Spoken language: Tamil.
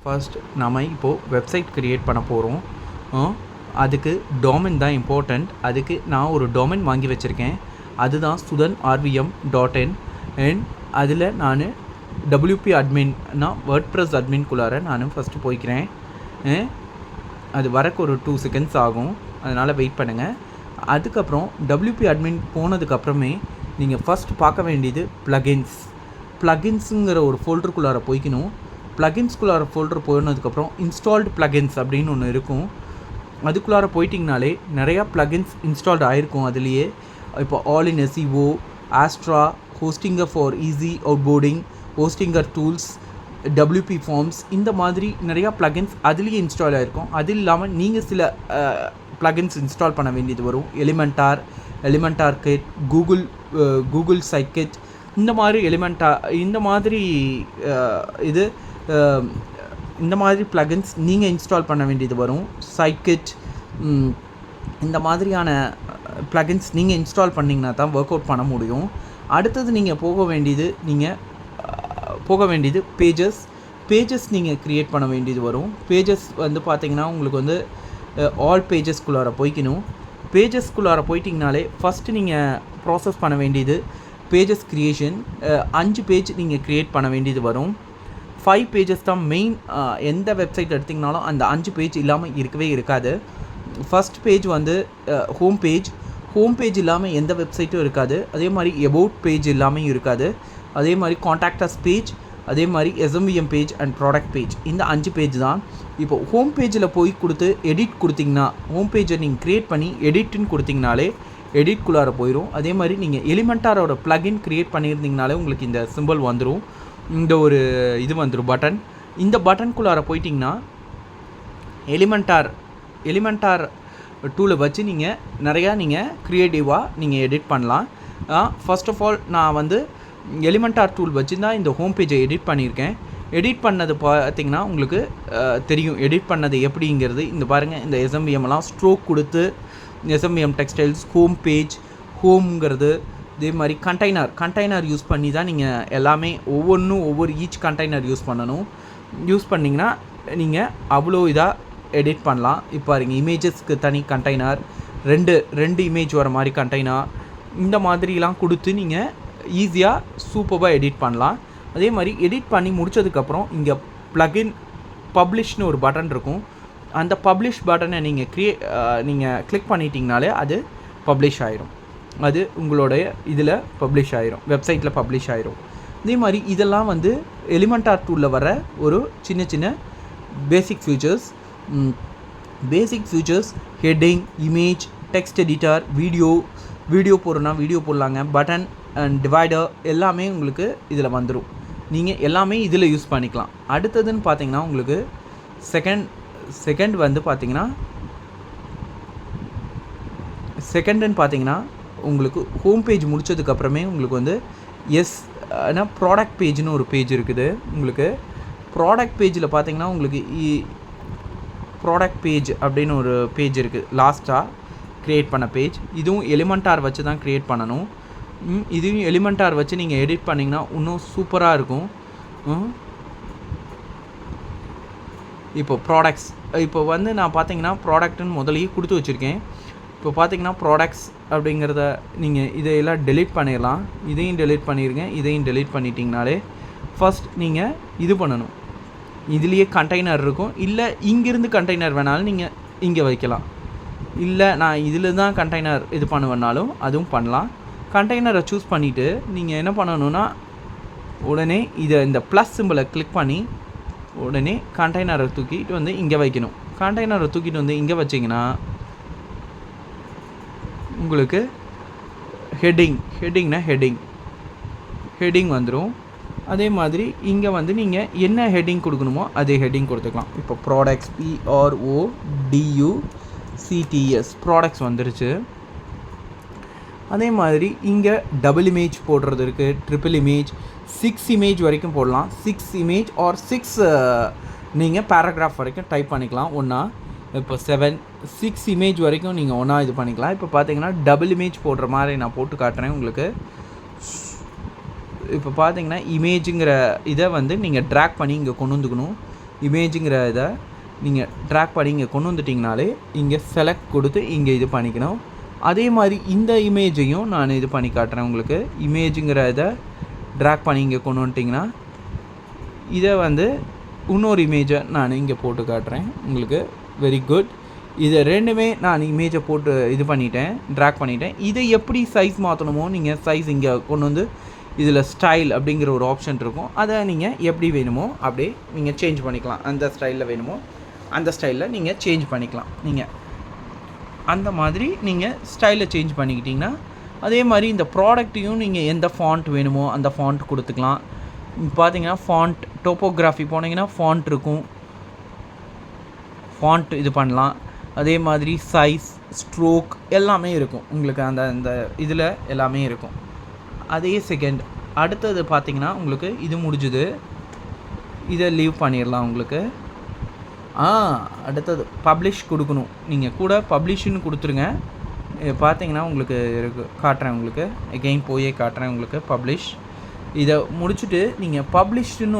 ஃபர்ஸ்ட் நாம் இப்போது வெப்சைட் க்ரியேட் பண்ண போகிறோம். அதுக்கு டொமைன் தான் இம்பார்ட்டண்ட். அதுக்கு நான் ஒரு டொமைன் வாங்கி வச்சுருக்கேன். அதுதான் sudanrvm.in. அண்ட் அதில் நான் WP அட்மின்னா வேர்ட்ப்ரெஸ் அட்மின்குள்ளார நான் ஃபஸ்ட்டு போய்க்கிறேன். அது வரக்கு ஒரு 2 செகண்ட்ஸ் ஆகும், அதனால் வெயிட் பண்ணுங்கள். அதுக்கப்புறம் WP அட்மின் போனதுக்கப்புறமே நீங்கள் ஃபஸ்ட் பார்க்க வேண்டியது ப்ளகின்ஸுங்கிற ஒரு ஃபோல்டருக்குள்ளார போய்க்கணும். ப்ளகின்ஸ்குள்ளார ஃபோல்டர் போனதுக்கப்புறம் இன்ஸ்டால்டு ப்ளகின்ஸ் அப்படின்னு ஒன்று இருக்கும். அதுக்குள்ளார போயிட்டிங்கனாலே நிறையா ப்ளகின்ஸ் இன்ஸ்டால்டு ஆகிருக்கும். அதுலேயே இப்போ all in SEO, Astra, Hostinger for easy onboarding, Hostinger tools, WP forms, இந்த மாதிரி நிறையா ப்ளகின்ஸ் அதுலேயே இன்ஸ்டால் ஆகிருக்கும். அது இல்லாமல் நீங்கள் சில ப்ளகின்ஸ் இன்ஸ்டால் பண்ண வேண்டியது வரும். எலிமெண்டார் கிட், கூகுள் சைக்கிட், இந்த மாதிரி இந்த மாதிரி இந்த மாதிரி ப்ளகின்ஸ் நீங்கள் இன்ஸ்டால் பண்ண வேண்டியது வரும். சைக்கிட், இந்த மாதிரியான ப்ளகின்ஸ் நீங்கள் இன்ஸ்டால் பண்ணிங்கன்னா தான் ஒர்க் அவுட் பண்ண முடியும். அடுத்தது நீங்கள் போக வேண்டியது பேஜஸ் நீங்கள் க்ரியேட் பண்ண வேண்டியது வரும். பேஜஸ் வந்து பார்த்திங்கன்னா உங்களுக்கு வந்து ஆல் பேஜஸ்குள்ளார போய்க்கணும். பேஜஸ்குள்ளார போயிட்டிங்கனாலே ஃபஸ்ட்டு நீங்கள் ப்ராசஸ் பண்ண வேண்டியது பேஜஸ் க்ரியேஷன். 5 பேஜ் நீங்கள் க்ரியேட் பண்ண வேண்டியது வரும். 5 பேஜஸ் தான் மெயின். எந்த வெப்சைட் எடுத்திங்கனாலும் அந்த 5 பேஜ் இல்லாமல் இருக்கவே இருக்காது. ஃபஸ்ட் பேஜ் வந்து ஹோம் பேஜ் இல்லாமல் எந்த வெப்சைட்டும் இருக்காது. அதே மாதிரி எபவுட் பேஜ் இல்லாமல் இருக்காது. அதே மாதிரி காண்டாக்டஸ் பேஜ், அதே மாதிரி SMVM page and product page, இந்த 5 பேஜ் தான். இப்போ ஹோம் பேஜில் போய் கொடுத்து எடிட் கொடுத்திங்கன்னா, ஹோம் பேஜை நீங்கள் க்ரியேட் பண்ணி எடிட்டுன்னு கொடுத்திங்கனாலே எடிட்குள்ளார போயிடும். அதே மாதிரி நீங்கள் எலிமெண்டாரோட ப்ளகின் க்ரியேட் பண்ணியிருந்தீங்கனாலே உங்களுக்கு இந்த சிம்பிள் வந்துடும். இந்த ஒரு இது வந்துடும் பட்டன். இந்த பட்டனுக்குள்ளார போயிட்டிங்கன்னா எலிமெண்டார் டூலை வச்சு நீங்கள் நிறையா க்ரியேட்டிவாக நீங்கள் எடிட் பண்ணலாம். ஃபர்ஸ்ட் ஆஃப் ஆல் நான் வந்து எலிமெண்டார் டூல் வச்சு தான் இந்த ஹோம் பேஜை எடிட் பண்ணியிருக்கேன். எடிட் பண்ணது பார்த்திங்கன்னா உங்களுக்கு தெரியும் எடிட் பண்ணது எப்படிங்கிறது. இந்த பாருங்கள், இந்த SMVMலாம் ஸ்ட்ரோக் கொடுத்து SMVM டெக்ஸ்டைல்ஸ் ஹோம் பேஜ், ஹோம்ங்கிறது, இதே மாதிரி கண்டெய்னர் யூஸ் பண்ணி தான் நீங்கள் எல்லாமே ஒவ்வொரு ஈச் கண்டெய்னர் யூஸ் பண்ணணும். யூஸ் பண்ணிங்கன்னா நீங்கள் அவ்வளோ இதாக எடிட் பண்ணலாம். இப்போ பாருங்கள், இமேஜஸ்க்கு தனி கண்டெய்னர், ரெண்டு இமேஜ் வர மாதிரி கண்டெய்னர், இந்த மாதிரிலாம் கொடுத்து நீங்கள் ஈஸியாக சூப்பராக எடிட் பண்ணலாம். அதே மாதிரி எடிட் பண்ணி முடித்ததுக்கப்புறம் இங்கே ப்ளகின் பப்ளிஷ்னு ஒரு பட்டன் இருக்கும். அந்த பப்ளிஷ் பட்டனை நீங்கள் கிளிக் பண்ணிட்டீங்கனாலே அது பப்ளிஷ் ஆயிரும். அது உங்களுடைய இதில் பப்ளிஷ் ஆயிரும், வெப்சைட்டில் பப்ளிஷ் ஆயிரும். இதே மாதிரி இதெல்லாம் வந்து எலிமெண்டார் டூலில் வர ஒரு சின்ன basic features. Heading, image, text editor, video போடுறோன்னா வீடியோ போடலாங்க. பட்டன் அண்ட் டிவைடர் எல்லாமே உங்களுக்கு இதில் வந்துடும். நீங்கள் எல்லாமே இதில் யூஸ் பண்ணிக்கலாம். அடுத்ததுன்னு பார்த்தீங்கன்னா உங்களுக்கு செகண்ட் வந்து பார்த்தீங்கன்னா உங்களுக்கு ஹோம் பேஜ் முடித்ததுக்கப்புறமே உங்களுக்கு வந்து ப்ராடக்ட் பேஜ்னு ஒரு பேஜ் இருக்குது. உங்களுக்கு ப்ராடக்ட் பேஜில் பார்த்தீங்கன்னா உங்களுக்கு ப்ராடக்ட் பேஜ் அப்படின்னு ஒரு பேஜ் இருக்குது, லாஸ்ட்டாக க்ரியேட் பண்ண பேஜ். இதுவும் எலிமெண்டார் வச்சு தான் க்ரியேட் பண்ணணும். இதையும் எலிமெண்டார் வச்சு நீங்கள் எடிட் பண்ணிங்கன்னா இன்னும் சூப்பராக இருக்கும். இப்போ ப்ராடக்ட்ஸ், இப்போ வந்து நான் பார்த்தீங்கன்னா ப்ராடக்ட்டுன்னு முதலையே கொடுத்து வச்சுருக்கேன். இப்போ பார்த்தீங்கன்னா ப்ராடக்ட்ஸ் அப்படிங்கிறத நீங்கள் இதையெல்லாம் டெலீட் பண்ணிடலாம். இதையும் டெலீட் பண்ணிடுங்க. இதையும் டெலீட் பண்ணிட்டீங்கனாலே ஃபஸ்ட் நீங்கள் இது பண்ணணும். இதுலேயே கண்டெய்னர் இருக்கும். இல்லை இங்கேருந்து கண்டெய்னர் வேணாலும் நீங்கள் இங்கே வைக்கலாம். இல்லை நான் இதில் தான் கண்டெய்னர் இது பண்ணுவேன்னாலும் அதுவும் பண்ணலாம். கண்டெய்னரை சூஸ் பண்ணிவிட்டு நீங்கள் என்ன பண்ணணுன்னா உடனே இந்த ப்ளஸ் சிம்பிளை கிளிக் பண்ணி உடனே கண்டெய்னரை தூக்கிட்டு வந்து இங்கே வைக்கணும். கண்டெய்னரை தூக்கிட்டு வந்து இங்கே வச்சிங்கன்னா உங்களுக்கு ஹெட்டிங் வந்துடும். அதே மாதிரி இங்கே வந்து நீங்கள் என்ன ஹெட்டிங் கொடுக்கணுமோ அதே ஹெட்டிங் கொடுத்துக்கலாம். இப்போ ப்ராடக்ட்ஸ், PRODUCTS ப்ராடக்ட்ஸ் வந்துருச்சு. அதே மாதிரி இங்கே டபுள் இமேஜ் போடுறது இருக்குது, ட்ரிபிள் இமேஜ், 6 இமேஜ் வரைக்கும் போடலாம். 6 இமேஜ் ஆர் 6 நீங்கள் பேராகிராஃப் வரைக்கும் டைப் பண்ணிக்கலாம் ஒன்றா. இப்போ 6 இமேஜ் வரைக்கும் நீங்கள் ஒன்றா இது பண்ணிக்கலாம். இப்போ பார்த்தீங்கன்னா டபுள் இமேஜ் போடுற மாதிரி நான் போட்டு காட்டுறேன் உங்களுக்கு. இப்போ பார்த்தீங்கன்னா இமேஜுங்கிற இதை வந்து நீங்கள் ட்ராக் பண்ணி இங்கே கொண்டு வந்துக்கணும். இமேஜுங்கிற இதை நீங்கள் ட்ராக் பண்ணி இங்கே கொண்டு வந்துட்டிங்கனாலே இங்கே செலக்ட் கொடுத்து இங்கே இது பண்ணிக்கணும். அதே மாதிரி இந்த இமேஜையும் நான் இது பண்ணி காட்டுறேன் உங்களுக்கு. இமேஜுங்கிற இதை ட்ராக் பண்ணி இங்கே கொண்டு வந்துட்டிங்கன்னா இதை வந்து இன்னொரு இமேஜை நான் இங்கே போட்டு காட்டுறேன் உங்களுக்கு. Very good. இதை ரெண்டுமே நான் இமேஜை போட்டு இது பண்ணிட்டேன், ட்ராக் பண்ணிட்டேன். இதை எப்படி சைஸ் மாற்றணுமோ நீங்கள் சைஸ் இங்கே கொண்டு வந்து இதில் ஸ்டைல் அப்படிங்கிற ஒரு ஆப்ஷன் இருக்கும். அதை நீங்கள் எப்படி வேணுமோ அப்படியே நீங்கள் சேஞ்ச் பண்ணிக்கலாம். அந்த ஸ்டைலில் வேணுமோ அந்த ஸ்டைலில் நீங்கள் சேஞ்ச் பண்ணிக்கலாம். நீங்கள் அந்த மாதிரி நீங்கள் ஸ்டைலை சேஞ்ச் பண்ணிக்கிட்டிங்கன்னா அதே மாதிரி இந்த ப்ராடக்ட்டையும் நீங்கள் எந்த ஃபாண்ட் வேணுமோ அந்த ஃபாண்ட் கொடுத்துக்கலாம். பார்த்தீங்கன்னா ஃபாண்ட் டோப்போகிராஃபி போனீங்கன்னா ஃபாண்ட் இருக்கும், ஃபாண்ட் இது பண்ணலாம். அதே மாதிரி சைஸ், ஸ்ட்ரோக் எல்லாமே இருக்கும் உங்களுக்கு. அந்த இதில் எல்லாமே இருக்கும். அதே செகண்ட் அடுத்தது பார்த்தீங்கன்னா உங்களுக்கு இது முடிஞ்சுது, இதை லீவ் பண்ணிடலாம் உங்களுக்கு. அடுத்தது பப்ளிஷ் கொடுக்கணும். நீங்கள் கூட பப்ளிஷ்னு கொடுத்துருங்க. பார்த்தீங்கன்னா உங்களுக்கு காட்டுறேன் உங்களுக்கு. எகெயின் போயே காட்டுறேன் உங்களுக்கு. பப்ளிஷ் இதை முடிச்சுட்டு நீங்கள் பப்ளிஷ்டுன்னு